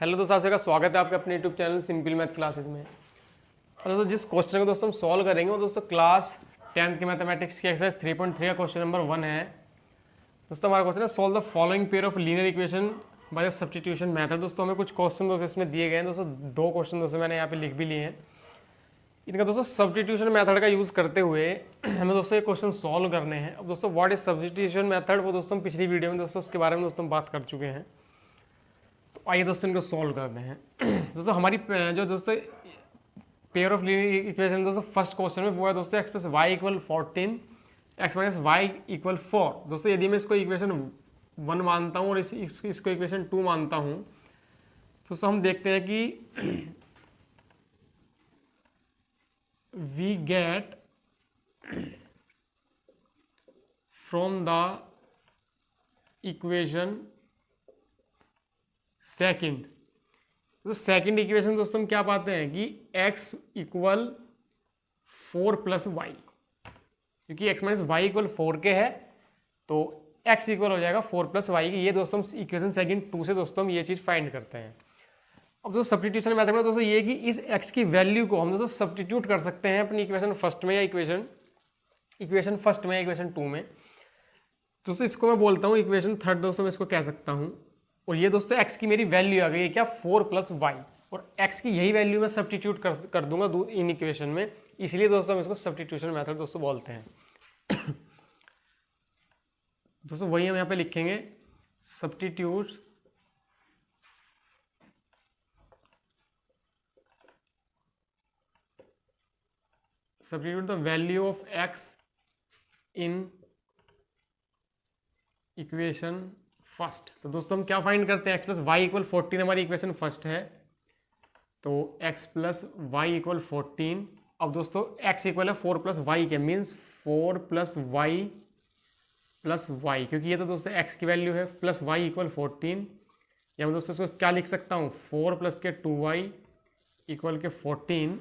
Hello दोस्तों, आप सबका स्वागत है आपके अपने YouTube channel simple math classes में। और दोस्तों जिस क्वेश्चन को दोस्तों हम सॉल्व करेंगे वो दोस्तों क्लास 10th के मैथमेटिक्स की एक्सरसाइज 3.3 का क्वेश्चन नंबर 1 है। दोस्तों हमारा क्वेश्चन है solve the following pair of linear equation by substitution method. दोस्तों हमें कुछ क्वेश्चन दोस्तों इसमें दिए गए हैं। दोस्तों दो क्वेश्चन दोस्तों मैंने यहाँ पे लिख भी लिए हैं। इनका दोस्तों सब्स्टिट्यूशन मेथड का यूज़ करते हुए हमें दोस्तों ये क्वेश्चन सॉल्व करने हैं। अब दोस्तों व्हाट इज सब्स्टिट्यूशन मेथड, वो दोस्तों हम पिछली वीडियो में दोस्तों उसके बारे में दोस्तों बात कर चुके हैं। आइए दोस्तों इनको सॉल्व करते हैं। दोस्तों हमारी जो दोस्तों पेयर ऑफ लीनियर इक्वेशन दोस्तों फर्स्ट क्वेश्चन में वो है दोस्तों x plus y equal 14 x minus y equal 4। दोस्तों यदि मैं इसको इक्वेशन 1 मानता हूँ और इसको इक्वेशन 2 मानता हूँ तो दोस्तों हम देखते हैं कि we get from the equation second. तो सेकंड इक्वेशन दोस्तों हम क्या पाते हैं कि x इक्वल 4 प्लस वाई, क्योंकि x माइनस वाई इक्वल 4 के है तो x इक्वल हो जाएगा 4 प्लस वाई की। ये दोस्तों हम इक्वेशन सेकंड 2 से दोस्तों हम ये चीज़ फाइंड करते हैं। अब दोस्तों सब्स्टिट्यूशन मेथड में दोस्तों ये कि इस x की वैल्यू को हम दोस्तों सब्स्टिट्यूट कर सकते हैं अपनी इक्वेशन फर्स्ट में या इक्वेशन फर्स्ट में या इक्वेशन 2 में। दोस्तों इसको मैं बोलता हूँ इक्वेशन थर्ड। दोस्तों मैं इसको कह सकता हूँ और ये दोस्तों x की मेरी वैल्यू आ गई है क्या 4 प्लस वाई, और x की यही वैल्यू मैं सब्स्टिट्यूट कर दूंगा इन इक्वेशन में, इसलिए दोस्तों हम इसको सब्स्टिट्यूशन मेथड दोस्तों बोलते हैं। दोस्तों वही हम यहाँ पे लिखेंगे substitute the value of x in equation first. तो दोस्तों हम क्या फाइंड करते हैं, x प्लस वाई इक्वल 14 हमारी इक्वेशन फर्स्ट है, तो x प्लस वाई इक्वल 14। अब दोस्तों x इक्वल है 4 प्लस वाई के, means 4 plus y plus y, क्योंकि ये तो दोस्तों x की वैल्यू है, प्लस वाई इक्वल 14। या मैं दोस्तों इसको क्या लिख सकता हूँ 4 प्लस के 2y इक्वल के 14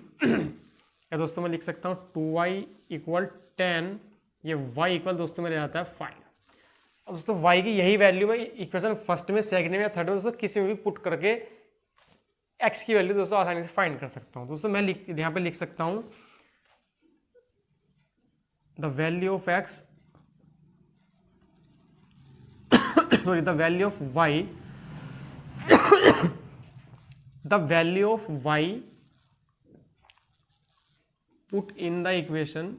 या दोस्तों मैं लिख सकता हूँ 2y इक्वल 10। ये y इक्वल दोस्तों मेरे आता है 5। अब दोस्तों y की यही वैल्यू मैं इक्वेशन फर्स्ट में, सेकंड में या थर्ड में दोस्तों किसी में भी पुट करके x की वैल्यू दोस्तों आसानी से फाइंड कर सकता हूँ। दोस्तों मैं यहाँ पे लिख सकता हूँ the value of x sorry the value of y the value of y put in the equation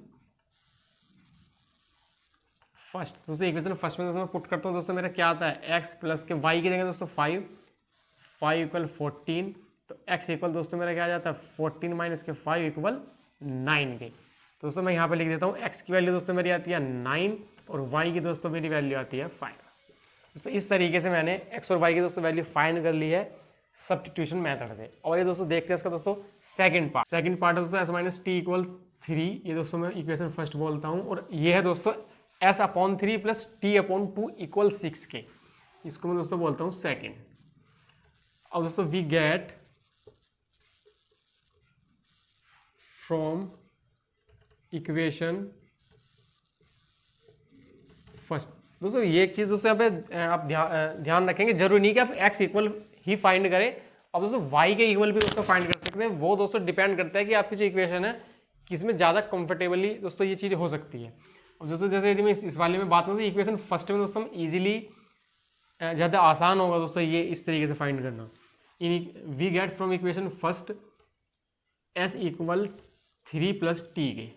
first. दोस्तों इक्वेशन फर्स्ट में दोस्तों मैं पुट करता हूँ। दोस्तों मेरा क्या आता है x प्लस के y की जगह दोस्तों 5 इक्वल 14, तो x इक्वल दोस्तों मेरा क्या आ जाता है 14 माइनस के 5 इक्वल 9 के। तो दोस्तों मैं यहाँ पे लिख देता हूँ x की वैल्यू दोस्तों मेरी आती है 9 और y की दोस्तों मेरी वैल्यू आती है 5। दोस्तों इस तरीके से मैंने x और y की दोस्तों वैल्यू फाइंड कर ली है सब्स्टिट्यूशन मेथड से। और ये दोस्तों देखते हैं इसका दोस्तों सेकंड पार्ट है दोस्तों s माइनस टी इक्वल 3। ये दोस्तों मैं इक्वेशन फर्स्ट बोलता हूँ और ये है दोस्तों s upon 3 plus T upon 2 equal 6 के, इसको मैं दोस्तों बोलता हूँ सेकंड। अब दोस्तों we get from equation first. दोस्तों ये एक चीज़ दोस्तों यहाँ पे आप ध्यान रखेंगे, जरूरी नहीं कि आप x इक्वल ही फाइंड करें। अब दोस्तों y के इक्वल भी दोस्तों फाइंड कर सकते हैं। वो दोस्तों डिपेंड करता है कि आपकी जो इक्वेशन है किसमें ज़्यादा कंफर्टेबली दोस्तों ये चीज़ हो सकती है। अब दोस्तों जैसे यदि मैं इस वाले में बात करूँ तो इक्वेशन फर्स्ट में दोस्तों हम ईजिली ज़्यादा आसान होगा दोस्तों ये इस तरीके से फाइंड करना। We get from equation first s equal 3 plus t के,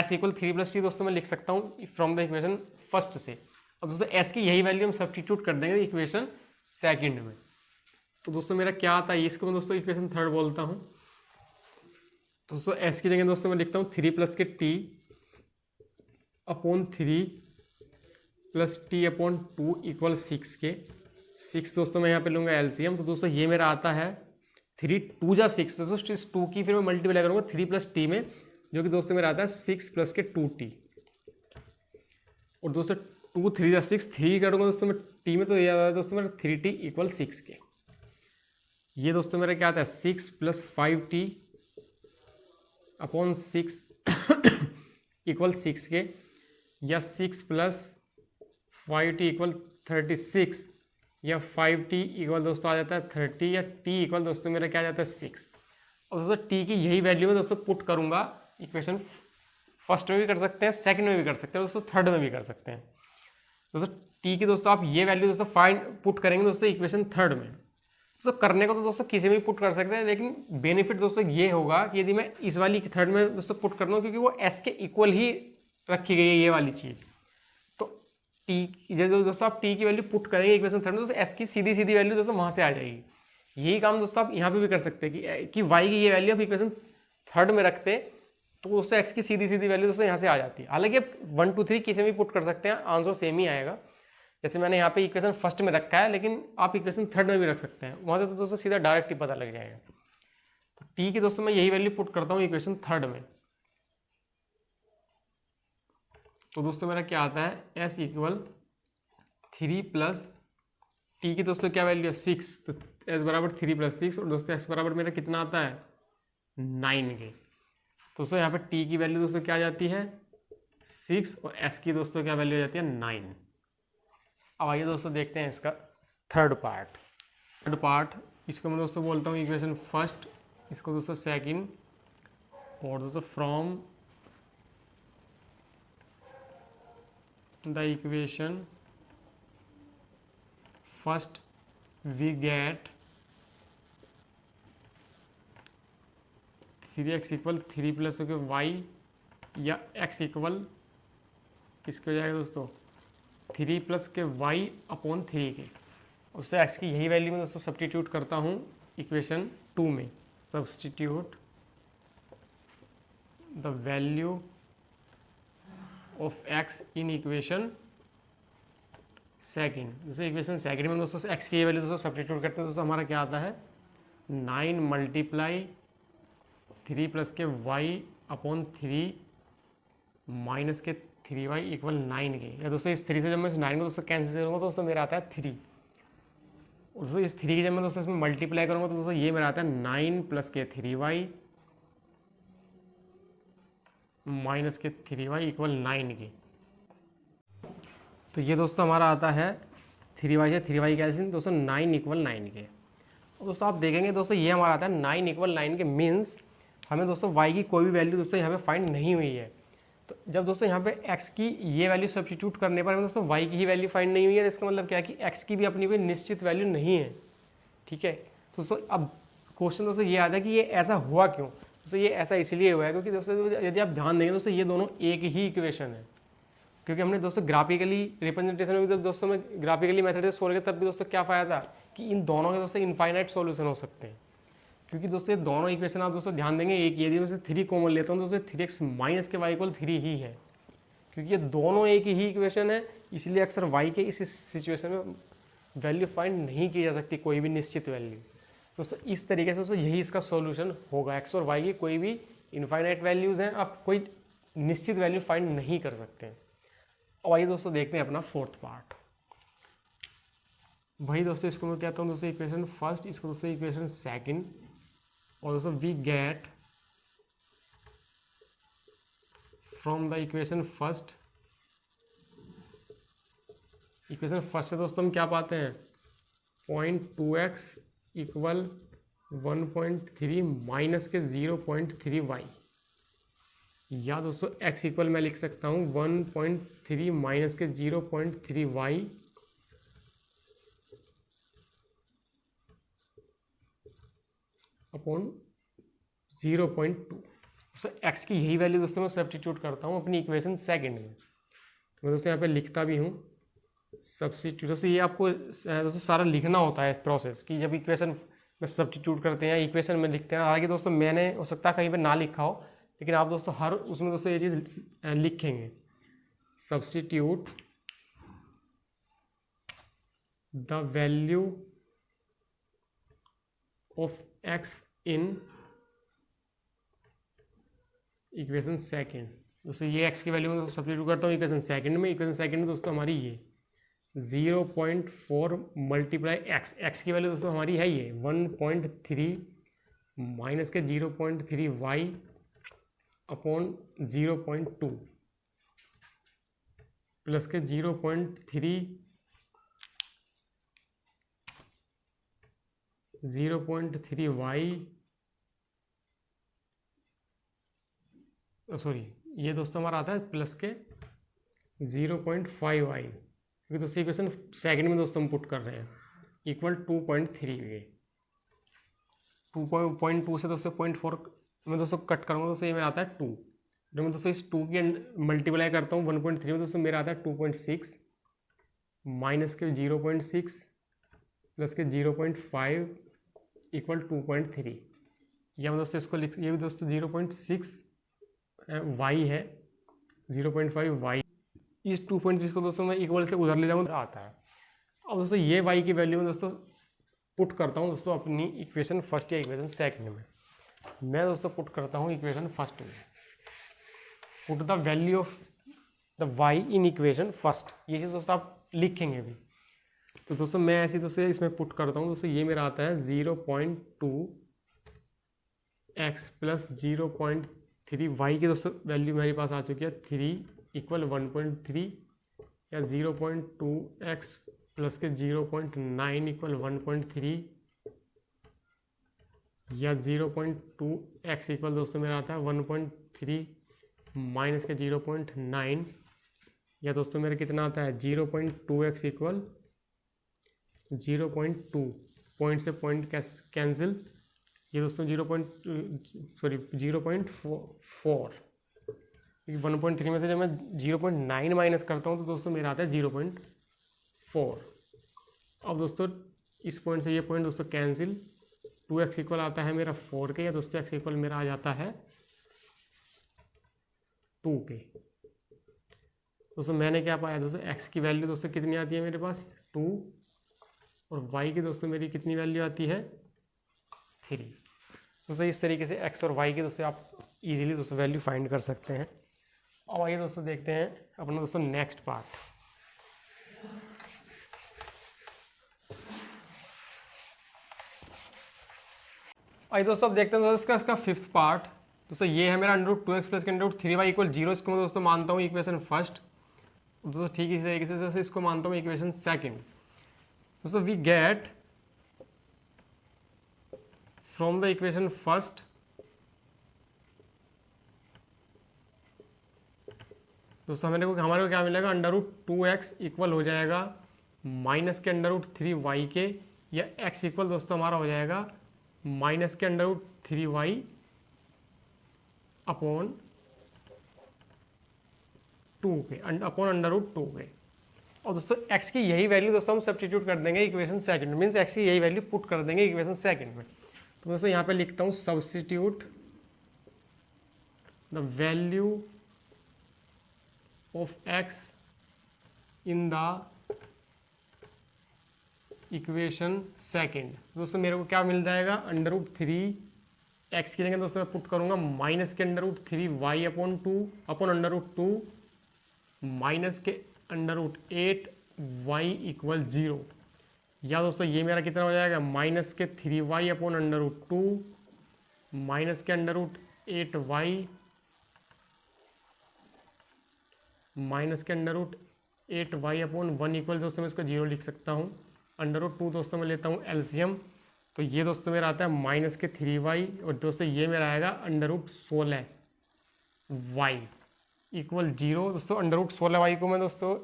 s इक्वल 3 प्लस टी दोस्तों मैं लिख सकता हूँ फ्रॉम द इक्वेशन फर्स्ट से। अब दोस्तों s की यही वैल्यू हम सब्स्टिट्यूट कर देंगे इक्वेशन सेकंड में। तो दोस्तों मेरा क्या आता है, इसको मैं दोस्तों इक्वेशन थर्ड बोलता हूँ। दोस्तों s की जगह दोस्तों मैं लिखता हूँ 3 प्लस के t upon 3 plus T upon 2 equal 6 के। 6 दोस्तों मैं यहाँ पे लूँगा एलसीएम। तो दोस्तों ये मेरा आता है 3 2 जा 6। दोस्तों इस 2 की फिर मैं मल्टीप्लाई करूँगा 3 प्लस टी में, जो कि दोस्तों मेरा आता है 6 प्लस के 2t। और दोस्तों 2 3 जा 6, 3 करूँगा दोस्तों मैं टी में, तो ये आता है दोस्तों मेरा 3t इक्वल 6 के। ये दोस्तों मेरा क्या आता है 6 प्लस 5t अपॉन 6 इक्वल 6 के, या 6 प्लस 5t इक्वल 36 या 5t इक्वल दोस्तों आ जाता है 30 या t इक्वल दोस्तों मेरा क्या आ जाता है 6। और दोस्तों t की यही वैल्यू में दोस्तों पुट करूँगा इक्वेशन फर्स्ट में भी कर सकते हैं, सेकंड में भी कर सकते हैं, दोस्तों थर्ड में भी कर सकते हैं। दोस्तों t की दोस्तों आप ये वैल्यू दोस्तों फाइंड पुट करेंगे दोस्तों इक्वेशन थर्ड में। दोस्तों करने को तो दोस्तों किसी में भी पुट कर सकते हैं, लेकिन बेनिफिट दोस्तों ये होगा कि यदि मैं इस वाली थर्ड में दोस्तों पुट कर दूँ, क्योंकि वो s के इक्वल ही रखी गई है ये वाली चीज़। तो t जो दोस्तों आप t की वैल्यू पुट करेंगे इक्वेशन थर्ड में, दोस्तों s की सीधी सीधी वैल्यू दोस्तों वहाँ से आ जाएगी। यही काम दोस्तों आप यहाँ पे भी कर सकते हैं कि y की ये वैल्यू आप इक्वेशन थर्ड में रखते तो दोस्तों x की सीधी सीधी वैल्यू दोस्तों यहाँ से आ जाती है। हालांकि आप 1 2 3 किसी में भी पुट कर सकते हैं, आंसर सेम ही आएगा। जैसे मैंने यहाँ पे इक्वेशन फर्स्ट में रखा है, लेकिन आप इक्वेशन थर्ड में भी रख सकते हैं, वहाँ से तो दोस्तों सीधा डायरेक्ट ही पता लग जाएगा। तो टी की दोस्तों मैं यही वैल्यू पुट करता हूँ इक्वेशन थर्ड में। तो दोस्तों मेरा क्या आता है, एस इक्वल 3 प्लस टी की दोस्तों क्या वैल्यू है 6, तो एस बराबर 3 + 6, और दोस्तों एस बराबर मेरा कितना आता है 9 के। दोस्तों यहाँ पर टी की वैल्यू दोस्तों क्या आ जाती है 6 और एस की दोस्तों क्या वैल्यू आ जाती है 9। अब आइए दोस्तों देखते हैं इसका थर्ड पार्ट। इसको मैं दोस्तों बोलता हूँ इक्वेशन फर्स्ट, इसको दोस्तों सेकंड, और दोस्तों from the equation first we get 3x equal 3 plus हो वाई, या x इक्वल किसके हो जाएगा दोस्तों 3 प्लस के y अपॉन 3 के। उससे x की यही वैल्यू में दोस्तों सब्स्टिट्यूट करता हूँ इक्वेशन 2 में। Substitute the value of x in equation second. जैसे इक्वेशन सेकंड में दोस्तों x की ये वैल्यू दोस्तों सब्स्टिट्यूट करते हैं, दोस्तों हमारा क्या आता है 9 मल्टीप्लाई 3 प्लस के y अपॉन 3 माइनस के 3y इक्वल 9 के। या दोस्तों इस 3 से जब मैं इस 9 को दोस्तों कैंसिल करूँगा तो दोस्तों मेरा आता है 3। और दोस्तों इस 3 की जब मैं दोस्तों इसमें मल्टीप्लाई करूँगा तो दोस्तों ये मेरा आता है 9 प्लस के 3y माइनस के 3y इक्वल 9 के। तो ये दोस्तों हमारा आता है 3y से 3y कैंसिल दोस्तों 9 इक्वल 9 के। और दोस्तों आप देखेंगे दोस्तों ये हमारा आता है 9 इक्वल 9 के, मीन्स हमें दोस्तों y की कोई भी वैल्यू दोस्तों यहाँ पे फाइंड नहीं हुई है। तो जब दोस्तों यहाँ पे x की ये वैल्यू सब्स्टिट्यूट करने पर हमें दोस्तों y की ही वैल्यू फाइंड नहीं हुई है, तो इसका मतलब क्या है कि x की भी अपनी कोई निश्चित वैल्यू नहीं है। ठीक है, तो दोस्तों अब क्वेश्चन दोस्तों ये आता है कि ये ऐसा हुआ क्यों। दोस्तों ये ऐसा इसलिए हुआ है क्योंकि दोस्तों यदि आप ध्यान देंगे दोस्तों ये दोनों एक ही इक्वेशन है। क्योंकि हमने दोस्तों ग्राफिकली रिप्रेजेंटेशन में भी दोस्तों में ग्राफिकली मेथड से सोल्व किया, तब भी दोस्तों क्या फ़ायदा था कि इन दोनों के दोस्तों इनफाइनाइट सॉल्यूशन हो सकते हैं। क्योंकि दोस्तों ये दोनों इक्वेशन आप दोस्तों ध्यान देंगे, एक यदि मैं 3 कॉमन लेता हूँ दोस्तों 3x माइनस के y इक्वल 3 ही है। क्योंकि ये दोनों एक ही इक्वेशन है, इसलिए अक्सर y के इस सिचुएशन में वैल्यू फाइंड नहीं की जा सकती, कोई भी निश्चित वैल्यू। दोस्तों इस तरीके से दोस्तों यही इसका सॉल्यूशन होगा। x और y की कोई भी इनफाइनाइट वैल्यूज़ हैं, आप कोई निश्चित वैल्यू फाइंड नहीं कर सकते हैं। और आइए दोस्तों देखते हैं अपना फोर्थ पार्ट। वही दोस्तों इसको मैं कहता हूँ दोस्तों इक्वेशन फर्स्ट, इसको दोस्तों इक्वेशन सेकंड, और दोस्तों we get from the equation first से दोस्तों हम क्या पाते हैं 0.2x इक्वल 1.3 माइनस के 0.3y, या दोस्तों x इक्वल मैं लिख सकता हूँ 1.3 माइनस के 0.3y अपॉन 0.2। सो x की यही वैल्यू दोस्तों मैं सब्स्टिट्यूट करता हूँ अपनी इक्वेशन सेकंड में। तो मैं दोस्तों यहाँ पे लिखता भी हूँ सब्स्टिट्यूट। दोस्तों ये आपको दोस्तों सारा लिखना होता है प्रोसेस, कि जब इक्वेशन में सब्स्टिट्यूट करते हैं या इक्वेशन में लिखते हैं। हालांकि दोस्तों मैंने हो सकता है कहीं पे ना लिखा हो, लेकिन आप दोस्तों हर उसमें दोस्तों ये चीज़ लिखेंगे, substitute the value of x in equation second. दोस्तों ये x की वैल्यू में सब्स्टिट्यूट करता हूँ इक्वेशन सेकंड में। इक्वेशन सेकंड में दोस्तों हमारी ये 0.4 मल्टीप्लाई x की वैल्यू दोस्तों हमारी है ये 1.3 माइनस के 0.3y अपॉन 0.2 प्लस के 0.3 0.3y, सॉरी ये दोस्तों हमारा आता है प्लस के 0.5y, क्योंकि दोस्तों इक्वेशन सेकंड में दोस्तों हम पुट कर रहे हैं, इक्वल 2.3 ये 2.2 से दोस्तों 0.4 मैं दोस्तों कट करूँगा, दोस्तों ये मेरा आता है 2। जब मैं दोस्तों इस 2 की मल्टीप्लाई करता हूँ 1.3 में, दोस्तों मेरा आता है 2.6 माइनस के 0.6 प्लस के 0.5 इक्वल 2.3। या मैं दोस्तों इसको लिख, ये भी दोस्तों 0.6 वाई है, 0.5 वाई, इस 2.6 को दोस्तों मैं इक्वल से उधर ले जाऊँ आता है। अब दोस्तों ये वाई की वैल्यू में दोस्तों पुट करता हूँ दोस्तों अपनी इक्वेशन फर्स्ट या इक्वेशन सेकंड में। मैं दोस्तों पुट करता हूँ इक्वेशन फर्स्ट में, put the value of the y in equation first, ये चीज़ दोस्तों आप लिखेंगे अभी। तो दोस्तों मैं ऐसे दोस्तों इसमें पुट करता हूँ, दोस्तों ये मेरा आता है 0.2x प्लस 0.3 वाई की दोस्तों वैल्यू मेरे पास आ चुकी है 3 इक्वल 1.3, या 0.2x प्लस के 0.9 इक्वल 1.3, या 0.2x इक्वल दोस्तों मेरा आता है 1.3 माइनस के 0.9, या दोस्तों मेरा कितना आता है 0.2x इक्वल 0.2, पॉइंट से पॉइंट कैंसिल, ये दोस्तों 0.4, 1.3 में से जब मैं 0.9 माइनस करता हूँ तो दोस्तों मेरा आता है 0.4। अब दोस्तों इस पॉइंट से ये पॉइंट दोस्तों कैंसिल, 2x इक्वल आता है मेरा 4 के, या दोस्तों x इक्वल मेरा आ जाता है 2 के। दोस्तों मैंने क्या पाया दोस्तों, x की वैल्यू दोस्तों कितनी आती है मेरे पास 2, और y की दोस्तों मेरी कितनी वैल्यू आती है 3। दोस्तों इस तरीके से x और y की दोस्तों आप इजीली दोस्तों वैल्यू फाइंड कर सकते हैं। अब आइए दोस्तों देखते हैं अपना दोस्तों नेक्स्ट पार्ट। आइए दोस्तों अब देखते हैं दोस्तों इसका फिफ्थ पार्ट। दोस्तों ये है मेरा √2x प्लस के √3y इक्वल 0, इसको मैं दोस्तों मानता हूँ इक्वेशन फर्स्ट। दोस्तों ठीक इसी तरीके से दोस्तों इसको मानता हूँ इक्वेशन सेकंड। दोस्तों we get from the equation first दोस्तों हमारे को क्या मिलेगा, √2x इक्वल हो जाएगा माइनस के √3y के, या x इक्वल दोस्तों हमारा हो जाएगा माइनस के √3y अपॉन 2 के, अपॉन √2 के। और दोस्तों x की यही वैल्यू दोस्तों हम सब्स्टिट्यूट कर देंगे इक्वेशन सेकंड में, मीन्स x की यही वैल्यू पुट कर देंगे इक्वेशन सेकंड में। तो दोस्तों यहाँ पे लिखता हूँ substitute the value of x in the equation second. दोस्तों मेरे को क्या मिल जाएगा, √3x की जगह दोस्तों मैं पुट करूंगा माइनस के √3y अपॉन 2 अपॉन √2 माइनस के √8y इक्वल 0, या दोस्तों ये मेरा कितना हो जाएगा माइनस के 3y अपॉन √2 माइनस के √8y माइनस के √8y अपॉन 1 इक्वल दोस्तों मैं इसको 0 लिख सकता हूँ। √2 दोस्तों मैं लेता हूँ एलसीएम, तो ये दोस्तों मेरा आता है माइनस के 3y, और दोस्तों ये मेरा आएगा √16y इक्वल 0। दोस्तों √16y को मैं दोस्तों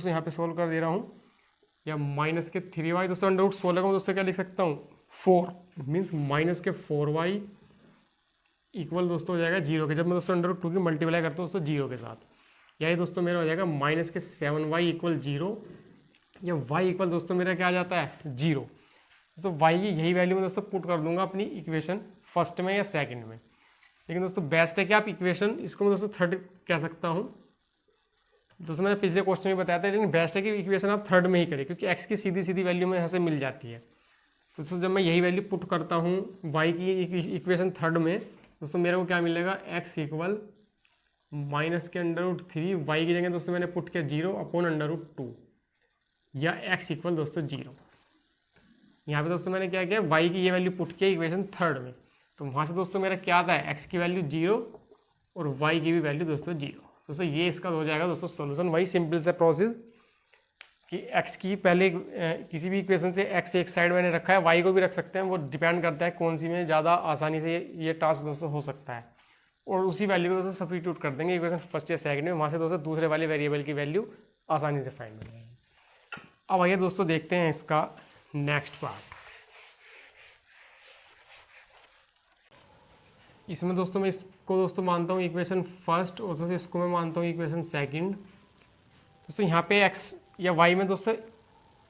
यहाँ पे सोल्व कर दे रहा हूँ, या माइनस के 3y, दोस्तों √16 को मैं दोस्तों क्या लिख सकता हूँ 4, मीन्स माइनस के 4y इक्वल दोस्तों हो जाएगा 0 के। जब मैं दोस्तों √2 की मल्टीप्लाई करता हूँ दोस्तों 0 के साथ, यही दोस्तों मेरा हो जाएगा माइनस के 7y इक्वल 0, या y इक्वल दोस्तों मेरा क्या आ जाता है 0। दोस्तों y की यही वैल्यू मैं दोस्तों पुट कर दूंगा अपनी इक्वेशन फर्स्ट में या सेकंड में, लेकिन दोस्तों बेस्ट है कि आप इक्वेशन इसको मैं दोस्तों थर्ड कह सकता हूँ। दोस्तों मैंने पिछले क्वेश्चन में बताया था, लेकिन बेस्ट है कि इक्वेशन आप थर्ड में ही करें, क्योंकि x की सीधी सीधी वैल्यू में यहाँ से मिल जाती है। तो दोस्तों जब मैं यही वैल्यू पुट करता हूँ y की इक्वेशन थर्ड में, दोस्तों मेरे को क्या मिलेगा x इक्वल माइनस के √3y की जगह दोस्तों मैंने पुट किया 0 अपॉन √2, या x इक्वल दोस्तों 0। यहाँ पे दोस्तों मैंने क्या किया, y की ये वैल्यू पुट किया इक्वेशन थर्ड में, तो वहाँ से दोस्तों मेरा क्या आता है x की वैल्यू 0 और y की भी वैल्यू दोस्तों 0। दोस्तों ये इसका हो जाएगा दोस्तों सॉल्यूशन, वही सिंपल से प्रोसेस कि x की पहले किसी भी इक्वेशन से x एक साइड मैंने रखा है, y को भी रख सकते हैं, वो डिपेंड करता है कौन सी में ज़्यादा आसानी से ये टास्क दोस्तों हो सकता है। और उसी वैल्यू को दोस्तों सब्स्टिट्यूट कर देंगे इक्वेशन फर्स्ट या सेकंड में, वहाँ से दोस्तों दूसरे वाले वेरिएबल की वैल्यू आसानी से फाइंड हो जाएगी। अब आइए दोस्तों देखते हैं इसका नेक्स्ट पार्ट। इसमें दोस्तों मैं इसको दोस्तों मानता हूँ इक्वेशन फर्स्ट, और दोस्तों इसको मैं मानता हूँ इक्वेशन सेकंड। दोस्तों यहाँ पे x या y में दोस्तों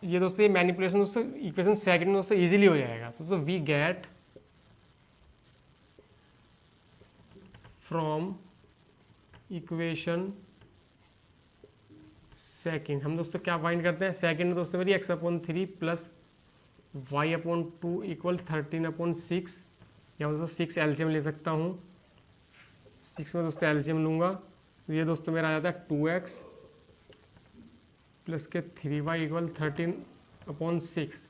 ये मैनिपुलेशन दोस्तों इक्वेशन सेकंड में दोस्तों इजीली हो जाएगा। दोस्तों we get from equation second, हम दोस्तों क्या फाइंड करते हैं, सेकंड में दोस्तों मेरी x/3 प्लस y/2 इक्वल 13/6, या दोस्तों 6 एलसीएम ले सकता हूँ, 6 में दोस्तों एलसीएम लूँगा तो ये दोस्तों मेरा आ जाता है 2x प्लस के 3y इक्वल 13/6,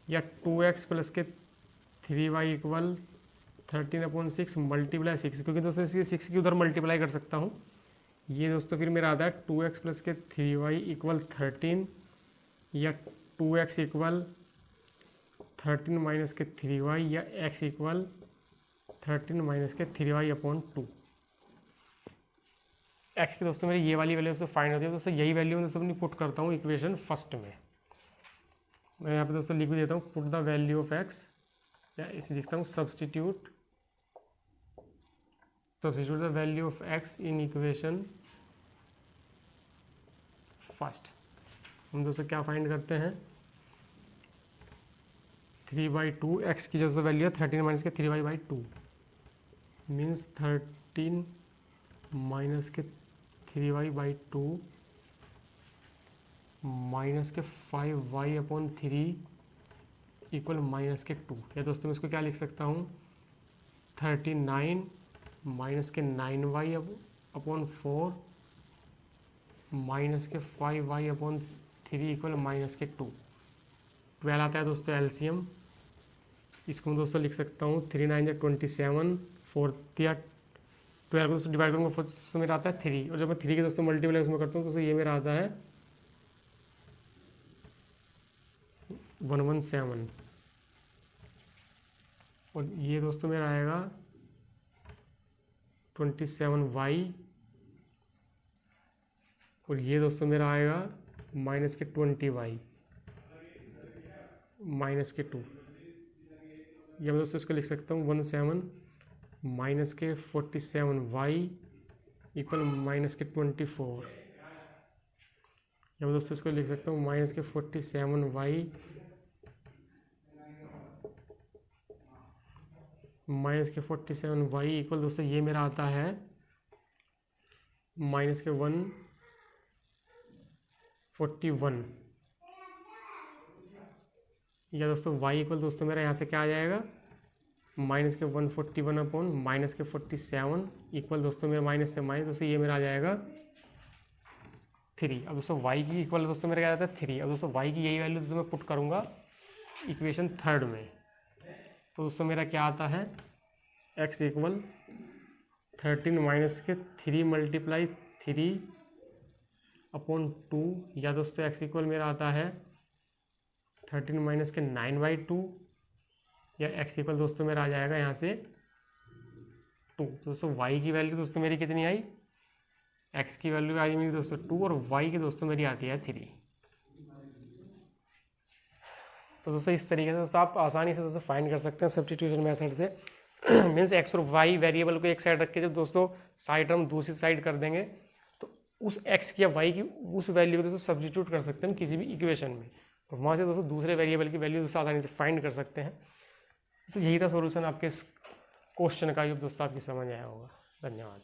या 2x प्लस के 3y इक्वल 13/6 मल्टीप्लाई 6, क्योंकि दोस्तों इसकी 6 की उधर मल्टीप्लाई कर सकता हूँ। ये दोस्तों फिर मेरा आता है 2x प्लस के 3y इक्वल 13, या 2x इक्वल 13 माइनस के 3y, या x इक्वल 13 माइनस के 3y/2। x की दोस्तों मेरी ये वाली वैल्यू दोस्तों फाइंड होती है। दोस्तों यही वैल्यू मैं दोस्तों अपनी पुट करता हूँ इक्वेशन फर्स्ट में। मैं यहाँ पे दोस्तों लिख भी देता हूँ, put the value of x, या इसे लिखता हूँ substitute the value of x in equation first. हम दोस्तों क्या फाइंड करते हैं, 3/2, x की जो वैल्यू है 13 माइनस के 3y/2 मीन्स 13 माइनस के 3y/2 माइनस के 5y/3 इक्वल माइनस के 2, या दोस्तों मैं इसको क्या लिख सकता हूँ, 39 माइनस के 9y/4 माइनस के 5y/3 इक्वल माइनस के 2। 12 आता है दोस्तों एलसीएम, इसको मैं दोस्तों लिख सकता हूँ 3 9 27, 4 या 12 को दोस्तों डिवाइड करूँगा, दोस्तों मेरा आता है 3, और जब मैं 3 के दोस्तों मल्टीप्लाई उसमें करता हूँ दोस्तों ये मेरा आता है 117, और ये दोस्तों मेरा आएगा 27y, और ये दोस्तों मेरा आएगा माइनस के 20y माइनस के 2, या मैं दोस्तों इसको लिख सकता हूँ 17 माइनस के 47y इक्वल माइनस के 24, या मैं दोस्तों इसको लिख सकता हूँ माइनस के 47y माइनस के 47y इक्वल दोस्तों ये मेरा आता है माइनस के 141, या दोस्तों y इक्वल दोस्तों मेरा यहाँ से क्या आ जाएगा, माइनस के 141 अपॉन माइनस के 47 इक्वल दोस्तों मेरा माइनस से माइनस दोस्तों ये मेरा आ जाएगा 3। अब दोस्तों y की इक्वल दोस्तों मेरा क्या आता है 3। अब दोस्तों y की यही वैल्यू दोस्तों मैं पुट करूँगा इक्वेशन थर्ड में, तो दोस्तों मेरा क्या आता है, x इक्वल 13 माइनस के 3 मल्टीप्लाई 3/2, या दोस्तों x इक्वल मेरा आता है 13 माइनस के 9/2, या x इक्वल दोस्तों मेरा आ जाएगा यहाँ से 2। दोस्तों y की वैल्यू दोस्तों मेरी कितनी आई, x की वैल्यू आई मेरी दोस्तों 2, और y की दोस्तों मेरी आती है 3। तो दोस्तों इस तरीके से दोस्तों आप आसानी से दोस्तों फाइंड कर सकते हैं सब्स्टिट्यूशन मेथड से। मीन्स x और y वेरिएबल को एक साइड रख के जब दोस्तों साइड टर्म दूसरी साइड कर देंगे तो उस x की या y की उस वैल्यू को दोस्तों सब्स्टिट्यूट कर सकते हैं किसी भी इक्वेशन में, और वहाँ से दोस्तों दूसरे वेरिएबल की वैल्यू दोस्तों आसानी से फाइंड कर सकते हैं। तो यही था सॉल्यूशन आपके इस क्वेश्चन का, जो दोस्तों आपकी समझ आया होगा। धन्यवाद।